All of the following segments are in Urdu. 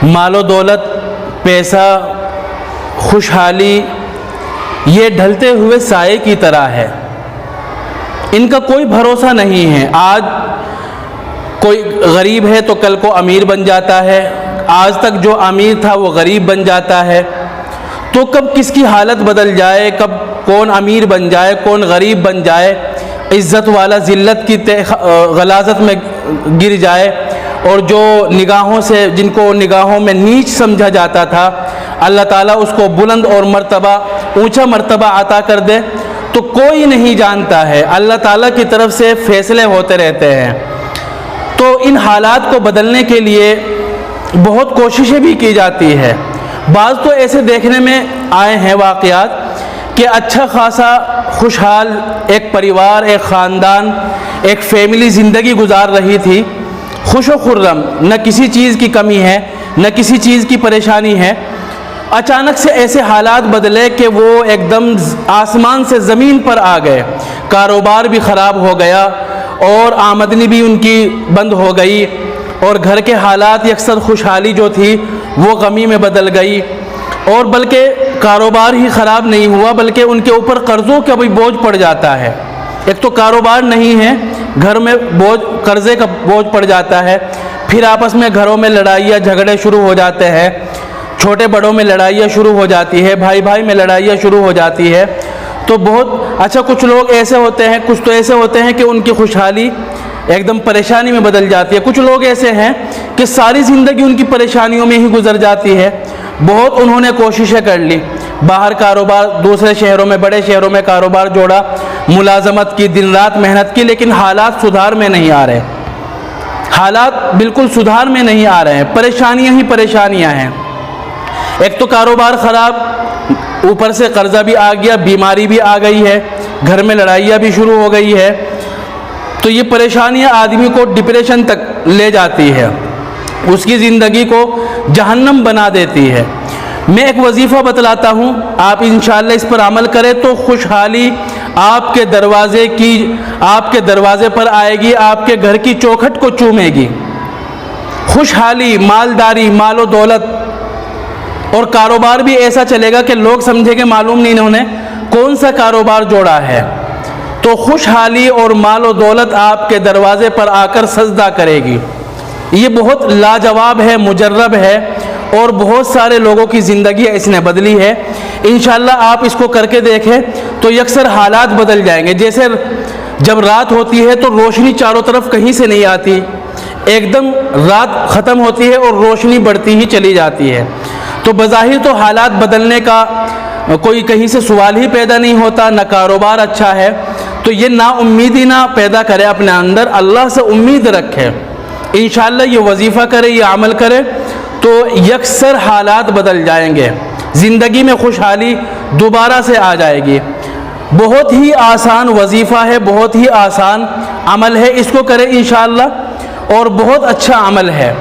مال و دولت، پیسہ، خوشحالی یہ ڈھلتے ہوئے سائے کی طرح ہے، ان کا کوئی بھروسہ نہیں ہے۔ آج کوئی غریب ہے تو کل کو امیر بن جاتا ہے، آج تک جو امیر تھا وہ غریب بن جاتا ہے، تو کب کس کی حالت بدل جائے، کب کون امیر بن جائے، کون غریب بن جائے، عزت والا ذلت کی غلاظت میں گر جائے، اور جو نگاہوں سے جن کو نگاہوں میں نیچ سمجھا جاتا تھا اللہ تعالیٰ اس کو بلند اور اونچا مرتبہ عطا کر دے، تو کوئی نہیں جانتا ہے۔ اللہ تعالیٰ کی طرف سے فیصلے ہوتے رہتے ہیں۔ تو ان حالات کو بدلنے کے لیے بہت کوششیں بھی کی جاتی ہے۔ بعض تو ایسے دیکھنے میں آئے ہیں واقعات کہ اچھا خاصا خوشحال ایک پریوار، ایک خاندان، ایک فیملی زندگی گزار رہی تھی، خوش و خرم، نہ کسی چیز کی کمی ہے نہ کسی چیز کی پریشانی ہے۔ اچانک سے ایسے حالات بدلے کہ وہ ایک دم آسمان سے زمین پر آ گئے، کاروبار بھی خراب ہو گیا اور آمدنی بھی ان کی بند ہو گئی، اور گھر کے حالات یکسر خوشحالی جو تھی وہ غمی میں بدل گئی، اور بلکہ کاروبار ہی خراب نہیں ہوا بلکہ ان کے اوپر قرضوں کا بھی بوجھ پڑ جاتا ہے۔ ایک تو کاروبار نہیں ہے، گھر میں قرضے کا بوجھ پڑ جاتا ہے، پھر آپس میں گھروں میں لڑائیاں جھگڑے شروع ہو جاتے ہیں، چھوٹے بڑوں میں لڑائیاں شروع ہو جاتی ہے، بھائی بھائی میں لڑائیاں شروع ہو جاتی ہے۔ تو بہت اچھا، کچھ لوگ ایسے ہوتے ہیں، کچھ تو ایسے ہوتے ہیں کہ ان کی خوشحالی ایک دم پریشانی میں بدل جاتی ہے، کچھ لوگ ایسے ہیں کہ ساری زندگی ان کی پریشانیوں میں ہی گزر جاتی ہے۔ بہت انہوں نے کوششیں کر لی، باہر کاروبار، دوسرے شہروں میں، بڑے شہروں میں کاروبار جوڑا، ملازمت کی، دن رات محنت کی، لیکن حالات سدھار میں نہیں آ رہے، حالات بالکل سدھار میں نہیں آ رہے ہیں، پریشانیاں ہی پریشانیاں ہیں۔ ایک تو کاروبار خراب، اوپر سے قرضہ بھی آ گیا، بیماری بھی آ گئی ہے، گھر میں لڑائیاں بھی شروع ہو گئی ہے، تو یہ پریشانیاں آدمی کو ڈپریشن تک لے جاتی ہے، اس کی زندگی کو جہنم بنا دیتی ہے۔ میں ایک وظیفہ بتلاتا ہوں، آپ انشاءاللہ اس پر عمل کریں تو خوشحالی آپ کے دروازے پر آئے گی، آپ کے گھر کی چوکھٹ کو چومے گی۔ خوشحالی، مالداری، مال و دولت، اور کاروبار بھی ایسا چلے گا کہ لوگ سمجھیں گے معلوم نہیں انہوں نے کون سا کاروبار جوڑا ہے۔ تو خوشحالی اور مال و دولت آپ کے دروازے پر آ کر سجدہ کرے گی۔ یہ بہت لاجواب ہے، مجرب ہے، اور بہت سارے لوگوں کی زندگی اس نے بدلی ہے۔ انشاءاللہ آپ اس کو کر کے دیکھیں تو یکسر حالات بدل جائیں گے۔ جیسے جب رات ہوتی ہے تو روشنی چاروں طرف کہیں سے نہیں آتی، ایک دم رات ختم ہوتی ہے اور روشنی بڑھتی ہی چلی جاتی ہے، تو بظاہر تو حالات بدلنے کا کوئی کہیں سے سوال ہی پیدا نہیں ہوتا، نہ کاروبار اچھا ہے، تو یہ نا امیدی نہ پیدا کرے اپنے اندر، اللہ سے امید رکھے، انشاءاللہ یہ وظیفہ کرے، یہ عمل کرے تو یکسر حالات بدل جائیں گے، زندگی میں خوشحالی دوبارہ سے آ جائے گی۔ بہت ہی آسان وظیفہ ہے، بہت ہی آسان عمل ہے، اس کو کرے انشاءاللہ، اور بہت اچھا عمل ہے۔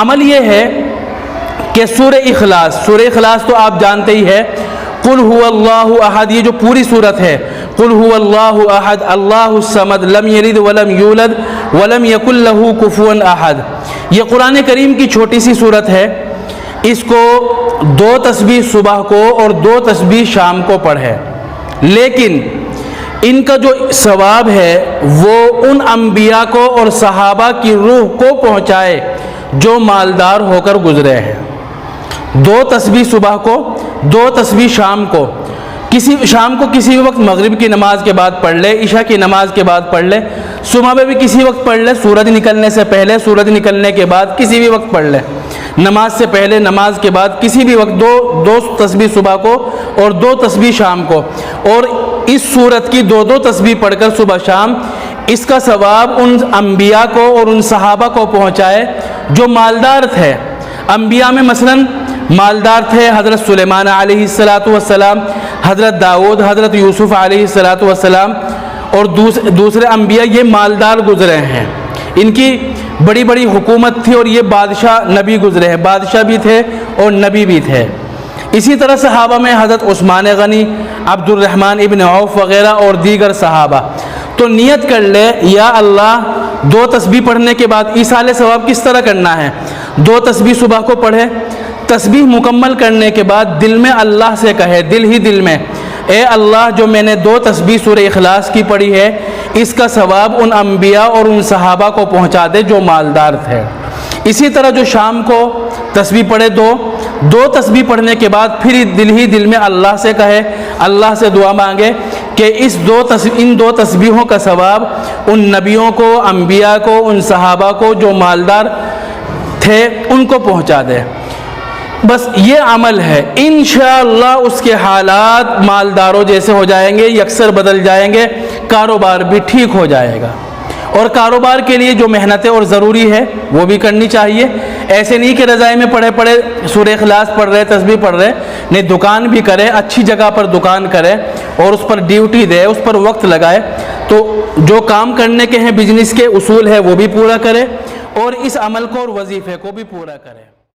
عمل یہ ہے کہ سورہ اخلاص تو آپ جانتے ہی ہے، قل هو اللہ احد، یہ جو پوری صورت ہے، قل هو اللہ احد اللہ الصمد لم یلد ولم یولد ولم یکن له کفوا احد، یہ قرآن کریم کی چھوٹی سی صورت ہے، اس کو 2 تسبیح صبح کو اور 2 تسبیح شام کو پڑھے، لیکن ان کا جو ثواب ہے وہ ان انبیاء کو اور صحابہ کی روح کو پہنچائے جو مالدار ہو کر گزرے ہیں۔ 2 تسبیح صبح کو، 2 تسبیح شام کو، شام کو کسی بھی وقت مغرب کی نماز کے بعد پڑھ لے، عشاء کی نماز کے بعد پڑھ لے، صبح میں بھی کسی وقت پڑھ لے، سورج نکلنے سے پہلے، سورج نکلنے کے بعد، کسی بھی وقت پڑھ لے، نماز سے پہلے، نماز کے بعد، کسی بھی وقت 2 تسبیح صبح کو اور 2 تسبیح شام کو، اور اس صورت کی 2 تسبیح پڑھ کر صبح شام، اس کا ثواب ان انبیاء کو اور ان صحابہ کو پہنچائے جو مالدار تھے۔ انبیاء میں مثلاً مالدار تھے حضرت سلیمان علیہ السلام، حضرت داؤد، حضرت یوسف علیہ السلام، اور دوسرے انبیاء یہ مالدار گزرے ہیں، ان کی بڑی بڑی حکومت تھی، اور یہ بادشاہ نبی گزرے ہیں، بادشاہ بھی تھے اور نبی بھی تھے۔ اسی طرح صحابہ میں حضرت عثمان غنی، عبد الرحمن ابن عوف وغیرہ اور دیگر صحابہ۔ تو نیت کر لے، یا اللہ 2 تسبیح پڑھنے کے بعد ایصال ثواب کس طرح کرنا ہے؟ 2 تسبیح صبح کو پڑھے، تسبیح مکمل کرنے کے بعد دل میں اللہ سے کہے، دل ہی دل میں، اے اللہ جو میں نے 2 تسبیح سورہ اخلاص کی پڑھی ہے، اس کا ثواب ان انبیاء اور ان صحابہ کو پہنچا دے جو مالدار تھے۔ اسی طرح جو شام کو تسبیح پڑھے 2 تسبیح پڑھنے کے بعد پھر دل ہی دل میں اللہ سے کہے، اللہ سے دعا مانگے کہ ان 2 تسبیحوں کا ثواب ان نبیوں کو، انبیاء کو، ان صحابہ کو جو مالدار تھے ان کو پہنچا دے۔ بس یہ عمل ہے، انشاءاللہ اس کے حالات مالداروں جیسے ہو جائیں گے، یکسر بدل جائیں گے، کاروبار بھی ٹھیک ہو جائے گا۔ اور کاروبار کے لیے جو محنتیں اور ضروری ہے وہ بھی کرنی چاہیے۔ ایسے نہیں کہ رضائی میں پڑھے سورہ اخلاص پڑھ رہے، تسبیح پڑھ رہے، نہیں، دکان بھی کرے، اچھی جگہ پر دکان کرے اور اس پر ڈیوٹی دے، اس پر وقت لگائے، تو جو کام کرنے کے ہیں بزنس کے اصول ہے وہ بھی پورا کرے اور اس عمل کو اور وظیفے کو بھی پورا کرے۔